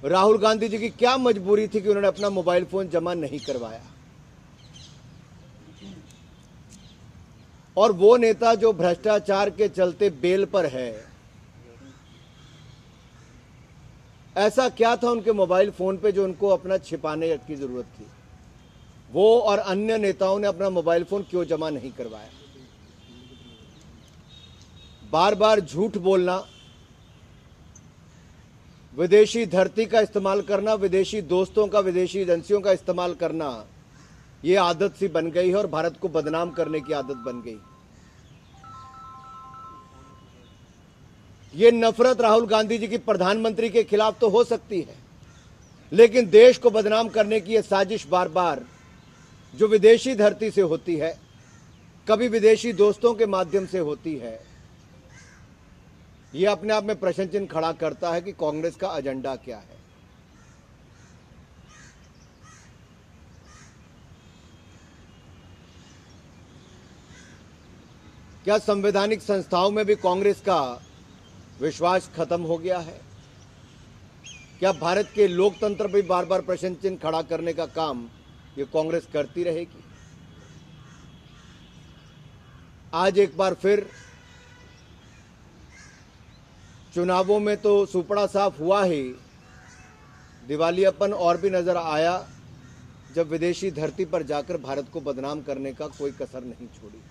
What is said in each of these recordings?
राहुल गांधी जी की क्या मजबूरी थी कि उन्होंने अपना मोबाइल फोन जमा नहीं करवाया। और वो नेता जो भ्रष्टाचार के चलते बेल पर है, ऐसा क्या था उनके मोबाइल फोन पे जो उनको अपना छिपाने की जरूरत थी? वो और अन्य नेताओं ने अपना मोबाइल फोन क्यों जमा नहीं करवाया? बार बार झूठ बोलना, विदेशी धरती का इस्तेमाल करना, विदेशी दोस्तों का, विदेशी एजेंसियों का इस्तेमाल करना, ये आदत सी बन गई है और भारत को बदनाम करने की आदत बन गई। ये नफरत राहुल गांधी जी की प्रधानमंत्री के खिलाफ तो हो सकती है, लेकिन देश को बदनाम करने की ये साजिश बार बार जो विदेशी धरती से होती है, कभी विदेशी दोस्तों के माध्यम से होती है, ये अपने आप में प्रश्न चिन्ह खड़ा करता है कि कांग्रेस का एजेंडा क्या है। क्या संवैधानिक संस्थाओं में भी कांग्रेस का विश्वास खत्म हो गया है? क्या भारत के लोकतंत्र पर बार बार प्रश्न चिन्ह खड़ा करने का काम ये कांग्रेस करती रहेगी? आज एक बार फिर चुनावों में तो सुपड़ा साफ हुआ ही, दिवालियापन और भी नजर आया जब विदेशी धरती पर जाकर भारत को बदनाम करने का कोई कसर नहीं छोड़ी।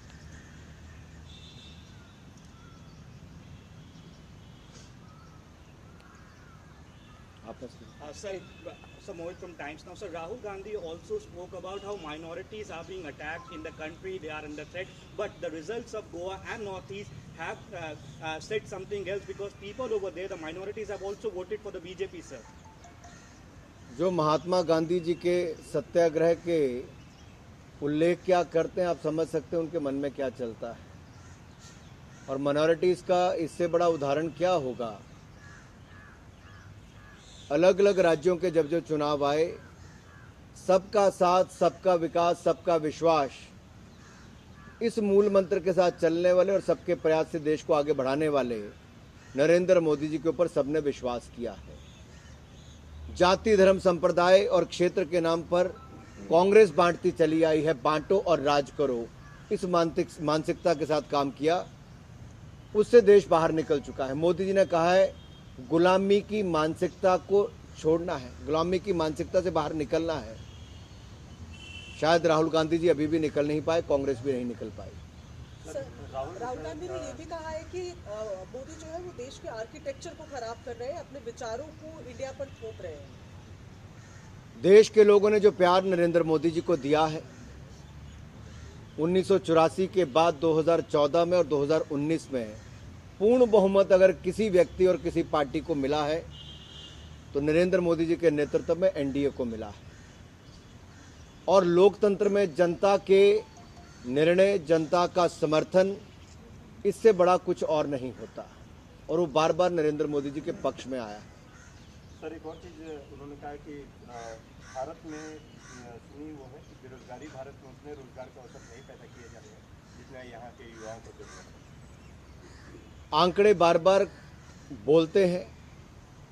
Sir, Mohit from Times Now. Sir, Rahul Gandhi also spoke about how minorities are being attacked in the country, they are under threat, but the results of Goa and Northeast have said something else because people over there, the minorities have also voted for the BJP, sir. जो महात्मा गांधी जी के सत्याग्रह के उल्लेख क्या करते हैं, आप समझ सकते हैं उनके मन में क्या चलता है। और माइनॉरिटीज का इससे बड़ा उदाहरण क्या होगा? अलग अलग राज्यों के जब जो चुनाव आए, सबका साथ, सबका विकास, सबका विश्वास, इस मूल मंत्र के साथ चलने वाले और सबके प्रयास से देश को आगे बढ़ाने वाले नरेंद्र मोदी जी के ऊपर सबने विश्वास किया है। जाति, धर्म, संप्रदाय और क्षेत्र के नाम पर कांग्रेस बांटती चली आई है। बांटो और राज करो, इस मानसिकता के साथ काम किया, उससे देश बाहर निकल चुका है। मोदी जी ने कहा है गुलामी की मानसिकता को छोड़ना है, गुलामी की मानसिकता से बाहर निकलना है। शायद राहुल गांधी जी अभी भी निकल नहीं पाए, कांग्रेस भी नहीं निकल पाई। राहुल गांधी ने यह भी कहा है कि मोदी जो है वो देश के आर्किटेक्चर को खराब कर रहे हैं, अपने विचारों को इंडिया पर थोप रहे हैं। देश के लोगों ने जो प्यार नरेंद्र मोदी जी को दिया है, 1984 के बाद 2014 में और 2019 में पूर्ण बहुमत अगर किसी व्यक्ति और किसी पार्टी को मिला है तो नरेंद्र मोदी जी के नेतृत्व में एनडीए को मिला है। और लोकतंत्र में जनता के निर्णय, जनता का समर्थन, इससे बड़ा कुछ और नहीं होता। और वो बार बार नरेंद्र मोदी जी के पक्ष में आया है। सर, एक और चीज़ उन्होंने कहा कि भारत में सुनी वो है कि बेरोजगारी भारत में उतने रोजगार का अवसर नहीं पैदा किए जा रहे हैं जितना यहाँ के युवाओं को जरूरत है। आंकड़े बार बार बोलते हैं।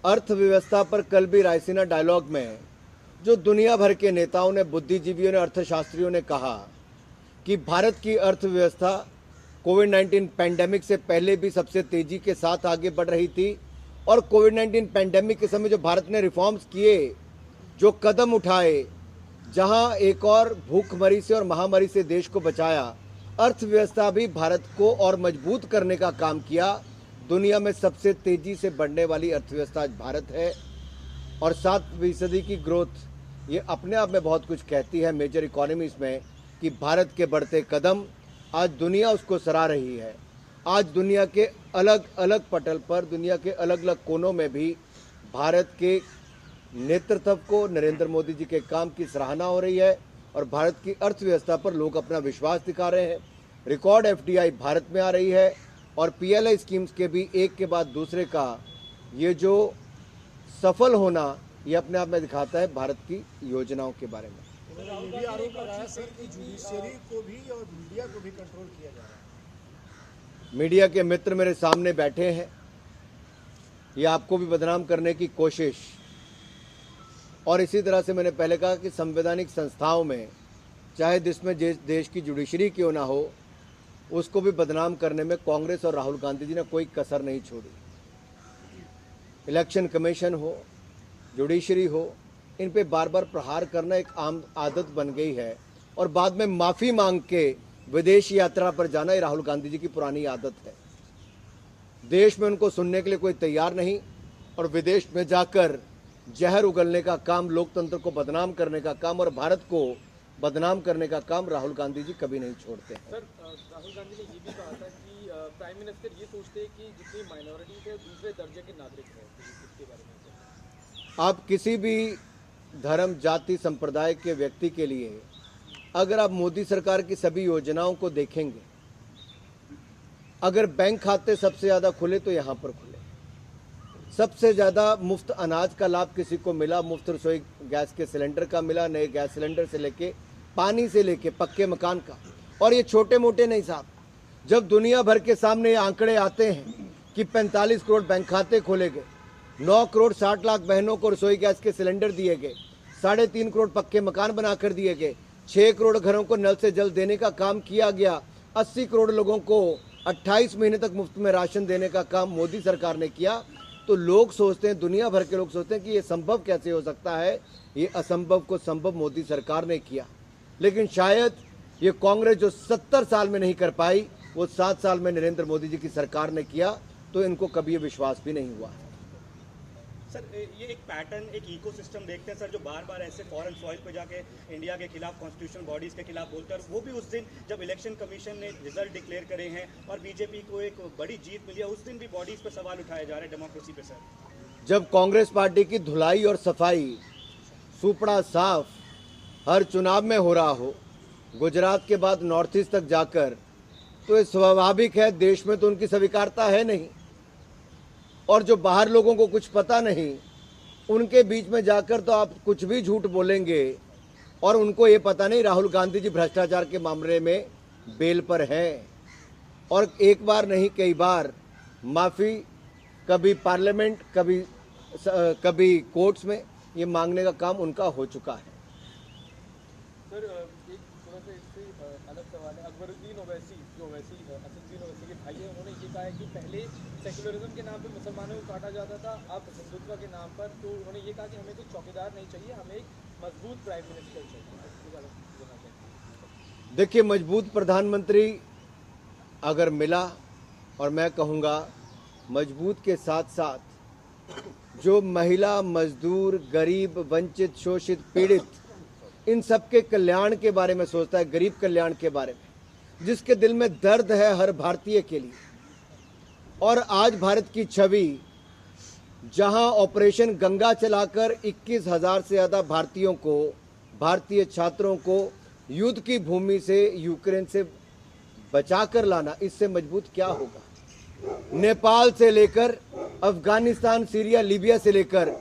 अर्थव्यवस्था पर कल भी रायसीना डायलॉग में जो दुनिया भर के नेताओं ने, बुद्धिजीवियों ने, अर्थशास्त्रियों ने कहा कि भारत की अर्थव्यवस्था कोविड-19 पैंडेमिक से पहले भी सबसे तेजी के साथ आगे बढ़ रही थी। और कोविड-19 पैंडेमिक के समय जो भारत ने रिफॉर्म्स किए, जो कदम उठाए, जहां एक और भूखमरी से और महामारी से देश को बचाया, अर्थव्यवस्था भी भारत को और मजबूत करने का काम किया। दुनिया में सबसे तेजी से बढ़ने वाली अर्थव्यवस्था आज भारत है और 7% की ग्रोथ, ये अपने आप में बहुत कुछ कहती है मेजर इकोनॉमीज में कि भारत के बढ़ते कदम आज दुनिया उसको सराह रही है। आज दुनिया के अलग अलग पटल पर, दुनिया के अलग अलग कोनों में भी भारत के नेतृत्व को, नरेंद्र मोदी जी के काम की सराहना हो रही है और भारत की अर्थव्यवस्था पर लोग अपना विश्वास दिखा रहे हैं। रिकॉर्ड एफडीआई भारत में आ रही है और पीएलआई स्कीम्स के भी एक के बाद दूसरे का ये जो सफल होना, ये अपने आप में दिखाता है भारत की योजनाओं के बारे में। ये भी आरोप लगाया सर कि जुडिशियरी को भी और मीडिया को भी कंट्रोल किया जा रहा है। मीडिया के मित्र मेरे सामने बैठे हैं, ये आपको भी बदनाम करने की कोशिश और इसी तरह से मैंने पहले कहा कि संवैधानिक संस्थाओं में, चाहे जिसमें देश की जुडिशरी क्यों ना हो, उसको भी बदनाम करने में कांग्रेस और राहुल गांधी जी ने कोई कसर नहीं छोड़ी। इलेक्शन कमीशन हो, जुडिशरी हो, इन पे बार बार प्रहार करना एक आम आदत बन गई है और बाद में माफ़ी मांग के विदेश यात्रा पर जाना ये राहुल गांधी जी की पुरानी आदत है। देश में उनको सुनने के लिए कोई तैयार नहीं और विदेश में जाकर जहर उगलने का काम, लोकतंत्र को बदनाम करने का काम और भारत को बदनाम करने का काम राहुल गांधी जी कभी नहीं छोड़ते हैं। सर, राहुल गांधी ने ये भी कहा था कि प्राइम मिनिस्टर ये सोचते हैं कि जितनी माइनॉरिटीज है दूसरे दर्जे के नागरिक हैं। इसके बारे में आप किसी भी धर्म, जाति, संप्रदाय के व्यक्ति के लिए अगर आप मोदी सरकार की सभी योजनाओं को देखेंगे, अगर बैंक खाते सबसे ज़्यादा खुले तो यहाँ पर खुले, सबसे ज़्यादा मुफ्त अनाज का लाभ किसी को मिला, मुफ्त रसोई गैस के सिलेंडर का मिला, नए गैस सिलेंडर से लेके पानी से लेके पक्के मकान का। और ये छोटे मोटे नहीं साहब, जब दुनिया भर के सामने ये आंकड़े आते हैं कि 45 करोड़ बैंक खाते खोले गए, 9 करोड़ 60 लाख बहनों को रसोई गैस के सिलेंडर दिए गए, 3.5 करोड़ पक्के मकान बनाकर दिए गए, 6 करोड़ घरों को नल से जल देने का काम किया गया, 80 करोड़ लोगों को 28 महीने तक मुफ्त में राशन देने का काम मोदी सरकार ने किया, तो लोग सोचते हैं, दुनिया भर के लोग सोचते हैं कि ये संभव कैसे हो सकता है। ये असंभव को संभव मोदी सरकार ने किया। लेकिन शायद ये कांग्रेस जो 70 साल में नहीं कर पाई, वो 7 साल में नरेंद्र मोदी जी की सरकार ने किया, तो इनको कभी ये विश्वास भी नहीं हुआ। सर, ये एक पैटर्न, एक इकोसिस्टम देखते हैं सर, जो बार बार ऐसे फॉरेन सॉइल पे जाके इंडिया के खिलाफ, कॉन्स्टिट्यूशनल बॉडीज के खिलाफ बोलते हैं। और वो भी उस दिन जब इलेक्शन कमीशन ने रिजल्ट डिक्लेयर करे हैं और बीजेपी को एक बड़ी जीत मिली है, उस दिन भी बॉडीज पे सवाल उठाए जा रहे हैं डेमोक्रेसी पे। सर, जब कांग्रेस पार्टी की धुलाई और सफाई, सुपड़ा साफ हर चुनाव में हो रहा हो, गुजरात के बाद नॉर्थ ईस्ट तक जाकर, तो ये स्वाभाविक है, देश में तो उनकी स्वीकारता है नहीं। और जो बाहर लोगों को कुछ पता नहीं, उनके बीच में जाकर तो आप कुछ भी झूठ बोलेंगे और उनको ये पता नहीं राहुल गांधी जी भ्रष्टाचार के मामले में बेल पर हैं। और एक बार नहीं कई बार माफ़ी, कभी पार्लियामेंट, कभी कोर्ट्स में ये मांगने का काम उनका हो चुका है। सर, एक थोड़ा सा इससे अलग सवाल है। अकबरुद्दीन ओवैसी, जो असदुद्दीन ओवैसी के भाई है, उन्होंने ये कहा है कि पहले सेक्युलरिज्म के नाम पे मुसलमानों को काटा जाता था, अब हिंदुत्व के नाम पर। तो उन्होंने ये कहा कि हमें कोई चौकीदार नहीं चाहिए, हमें एक मजबूत प्राइम मिनिस्टर चाहिए। देखिए, मजबूत प्रधानमंत्री अगर मिला, और मैं कहूँगा मजबूत के साथ साथ जो महिला, मजदूर, गरीब, वंचित, शोषित, पीड़ित, इन सब के कल्याण के बारे में सोचता है, गरीब कल्याण के बारे में, जिसके दिल में दर्द है हर भारतीय के लिए। और आज भारत की छवि, जहां ऑपरेशन गंगा चलाकर 21,000 से ज़्यादा भारतीयों को, भारतीय छात्रों को युद्ध की भूमि से, यूक्रेन से बचाकर लाना, इससे मजबूत क्या होगा। नेपाल से लेकर अफगानिस्तान, सीरिया, लीबिया से लेकर